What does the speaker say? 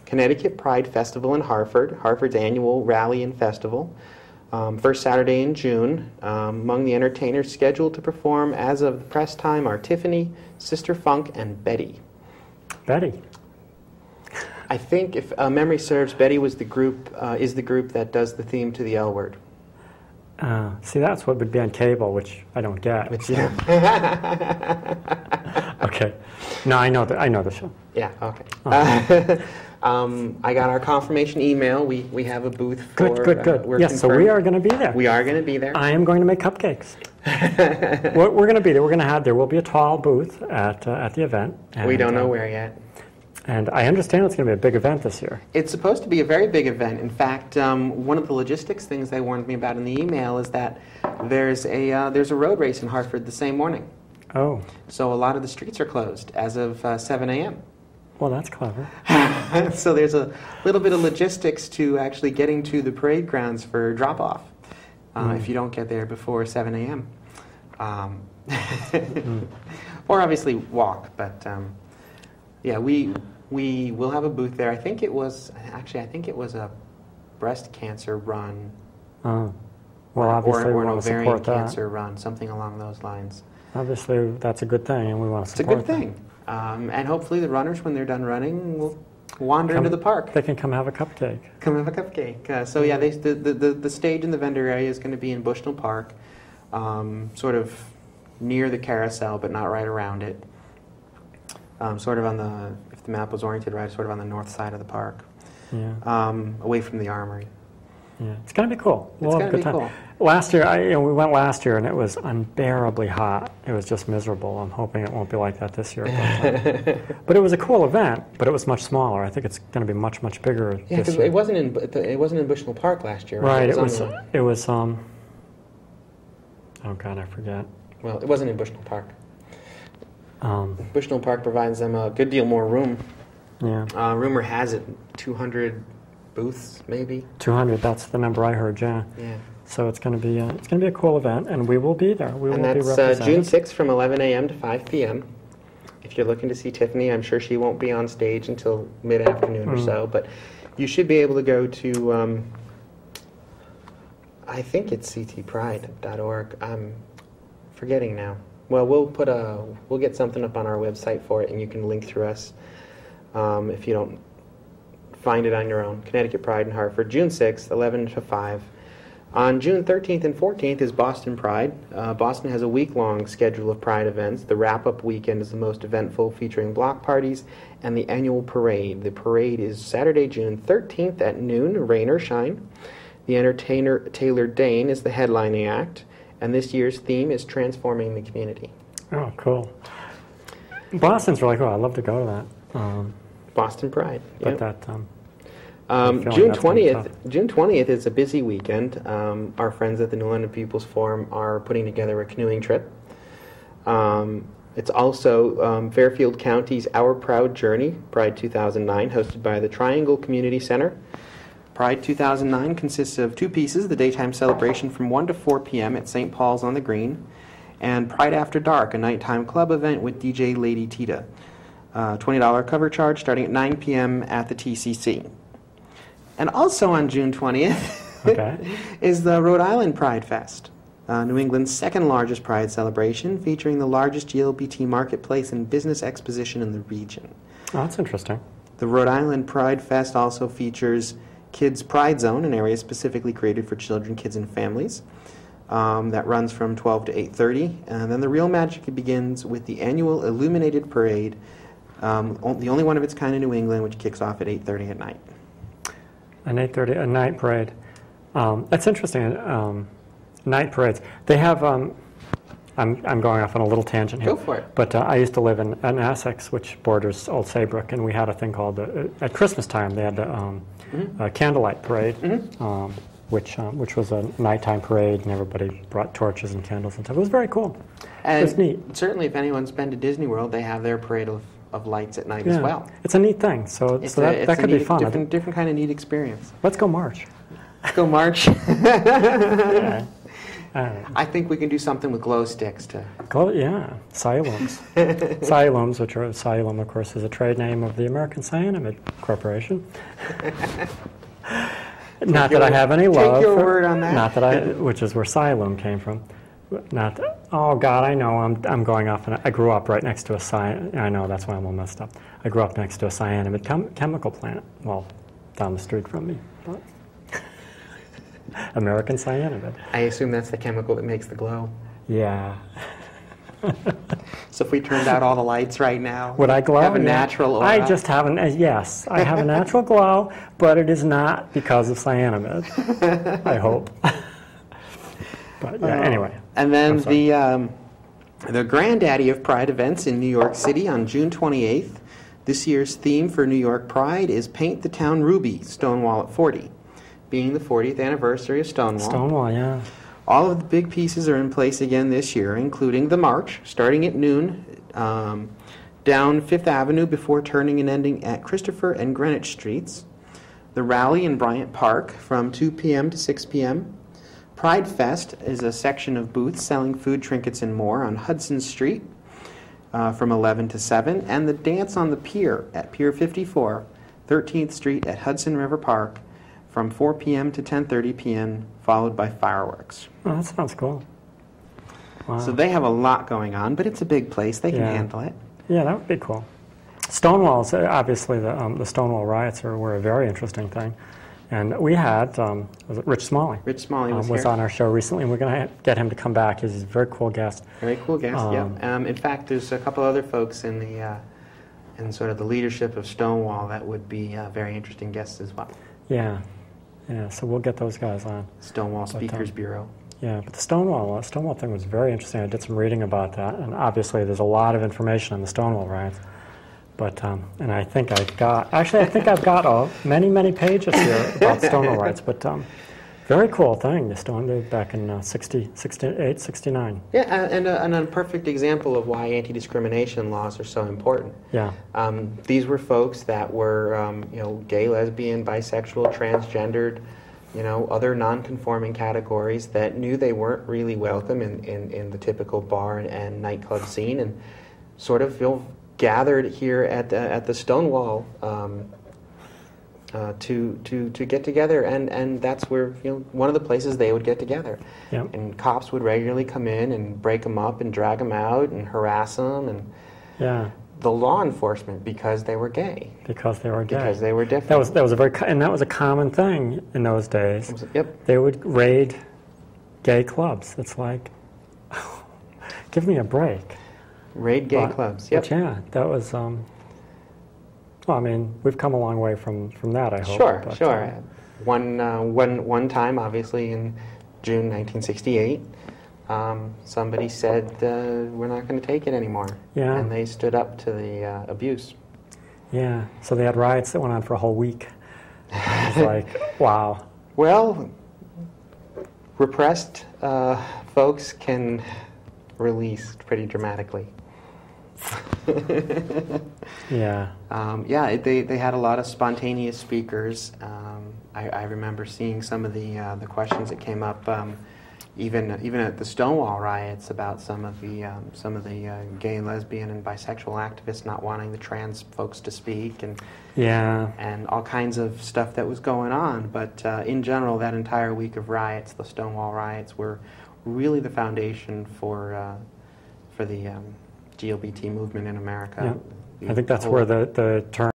Connecticut Pride Festival in Hartford, Hartford's annual rally and festival. First Saturday in June. Among the entertainers scheduled to perform as of the press time are Tiffany, Sister Funk, and Betty. Betty. I think, if memory serves, Betty was the group is the group that does the theme to the L Word. See, that's what would be on cable, which I don't get. Yeah. Okay. No, I know the show. Yeah. Okay. I got our confirmation email. We have a booth for. Good. Yes, so we are going to be there. We are going to be there. I am going to make cupcakes. We're going to be there. There will be a tall booth at the event. And, we don't know where yet. And I understand it's going to be a big event this year. It's supposed to be a very big event. In fact, one of the logistics things they warned me about in the email is that there's a road race in Hartford the same morning. Oh. So a lot of the streets are closed as of 7 a.m. Well, that's clever. So there's a little bit of logistics to actually getting to the parade grounds for drop-off if you don't get there before 7 a.m. Or obviously walk, but yeah, we will have a booth there. I think it was a breast cancer run. Oh. Well, obviously or we an want to ovarian support cancer run, something along those lines. Obviously, that's a good thing, and we want to support It's a good thing. And hopefully the runners, when they're done running, will wander into the park. They can come have a cupcake. Come have a cupcake. So yeah, the stage in the vendor area is going to be in Bushnell Park, sort of near the carousel, but not right around it. Sort of on the, if the map was oriented right, sort of on the north side of the park. Yeah. Away from the armory. Yeah, it's going to be cool. It's going to be cool. Last year, we went last year, and it was unbearably hot. It was just miserable. I'm hoping it won't be like that this year. But it was a cool event, but it was much smaller. I think it's going to be much, much bigger this year. It wasn't in Bushnell Park last year, right? Right. It was. Oh God, I forget. Well, it wasn't in Bushnell Park. Bushnell Park provides them a good deal more room. Yeah. Rumor has it 200 booths, maybe. 200. That's the number I heard. Yeah. Yeah. So it's going to be a cool event, and we will be there. We will be represented. And that's June 6th from 11 a.m. to 5 p.m. If you're looking to see Tiffany, I'm sure she won't be on stage until mid-afternoon or so, but you should be able to go to, I think it's ctpride.org. I'm forgetting now. Well, we'll get something up on our website for it, and you can link through us if you don't find it on your own. Connecticut Pride in Hartford, June 6th, 11 to 5. On June 13th and 14th is Boston Pride. Boston has a week-long schedule of Pride events. The wrap-up weekend is the most eventful, featuring block parties and the annual parade. The parade is Saturday, June 13th at noon, rain or shine. The entertainer Taylor Dane is the headlining act, and this year's theme is transforming the community. Oh, cool. Boston's really cool. I'd love to go to that. Boston Pride. But yep. that... June 20th is a busy weekend. Our friends at the New London People's Forum are putting together a canoeing trip. It's also Fairfield County's Our Proud Journey, Pride 2009, hosted by the Triangle Community Center. Pride 2009 consists of two pieces: the daytime celebration from 1 to 4 p.m. at St. Paul's on the Green, and Pride After Dark, a nighttime club event with DJ Lady Tita. $20 cover charge starting at 9 p.m. at the TCC. And also on June 20th is the Rhode Island Pride Fest, New England's second largest Pride celebration, featuring the largest GLBT marketplace and business exposition in the region. Oh, that's interesting. The Rhode Island Pride Fest also features Kids Pride Zone, an area specifically created for children, kids, and families, that runs from 12 to 8:30. And then the real magic begins with the annual Illuminated Parade, the only one of its kind in New England, which kicks off at 8:30 at night. An 8:30, a night parade. That's interesting. Night parades. They have. I'm going off on a little tangent here. Go for it. But I used to live in Essex, which borders Old Saybrook, and we had a thing called at Christmas time. They had a candlelight parade, which was a nighttime parade, and everybody brought torches and candles and stuff. It was very cool. And it was neat. Certainly, if anyone's been to Disney World, they have their parade of lights at night as well. It's a neat thing. So that could be fun. Different kind of neat experience. Let's go march. Let's go march. I think we can do something with glow sticks to... Yeah, cellulose. Cellulose, which are, cellulose, of course, is a trade name of the American Cyanamide Corporation. Not that I have any love. Take your word on that. Not that I, which is where Cylum came from. Not that, oh God, I know, I'm going off, and I grew up right next to a I know, that's why I'm all messed up. I grew up next to a cyanamide chemical plant, well, down the street from me. But American Cyanamide. I assume that's the chemical that makes the glow. Yeah. So if we turned out all the lights right now, would I glow? Have a natural aura? I just have yes, I have a natural glow, but it is not because of cyanamide. I hope. But yeah, anyway. And then the granddaddy of Pride events in New York City on June 28th. This year's theme for New York Pride is Paint the Town Ruby, Stonewall at 40, being the 40th anniversary of Stonewall. Stonewall, yeah. All of the big pieces are in place again this year, including the march, starting at noon, down Fifth Avenue before turning and ending at Christopher and Greenwich Streets. The rally in Bryant Park from 2 p.m. to 6 p.m. Pride Fest is a section of booths selling food, trinkets, and more on Hudson Street from 11 to 7. And the dance on the pier at Pier 54, 13th Street at Hudson River Park from 4 p.m. to 10:30 p.m., followed by fireworks. Oh, that sounds cool. Wow. So they have a lot going on, but it's a big place. They can handle it. Yeah, that would be cool. Stonewall's, obviously, the Stonewall riots were a very interesting thing. And we had, was it Rich Smalley? Rich Smalley was here. On our show recently, and we're going to get him to come back. He's a very cool guest. Very cool guest, yeah. In fact, there's a couple other folks in the in sort of the leadership of Stonewall that would be very interesting guests as well. Yeah. Yeah, so we'll get those guys on. Stonewall Speakers Bureau. Yeah, but the Stonewall thing was very interesting. I did some reading about that, and obviously there's a lot of information on the Stonewall riots. But and I think I've got many pages here about Stonewall riots. But very cool thing, the Stonewall back in 68, 69. Yeah, and a perfect example of why anti-discrimination laws are so important. Yeah. These were folks that were, gay, lesbian, bisexual, transgendered, other non-conforming categories that knew they weren't really welcome in the typical bar and nightclub scene, and sort of gathered here at the Stonewall to get together, and that's where one of the places they would get together. Yep. And cops would regularly come in and break them up and drag them out and harass them, and the law enforcement, because they were gay. Because they were gay. Because they were different. That was a common thing in those days. Yep. They would raid gay clubs. It's like, give me a break. Raid gay clubs. Yep. But yeah, that was. Well, I mean, we've come a long way from that, I hope. Sure. One time, obviously, in June 1968, somebody said, we're not going to take it anymore. Yeah. And they stood up to the abuse. Yeah, so they had riots that went on for a whole week. It's like, wow. Well, repressed folks can release pretty dramatically. Yeah. They had a lot of spontaneous speakers. I remember seeing some of the questions that came up, even at the Stonewall riots, about some of the gay and lesbian and bisexual activists not wanting the trans folks to speak, and all kinds of stuff that was going on. But in general, that entire week of riots, the Stonewall riots, were really the foundation for the GLBT movement in America. Yeah. I think that's where the term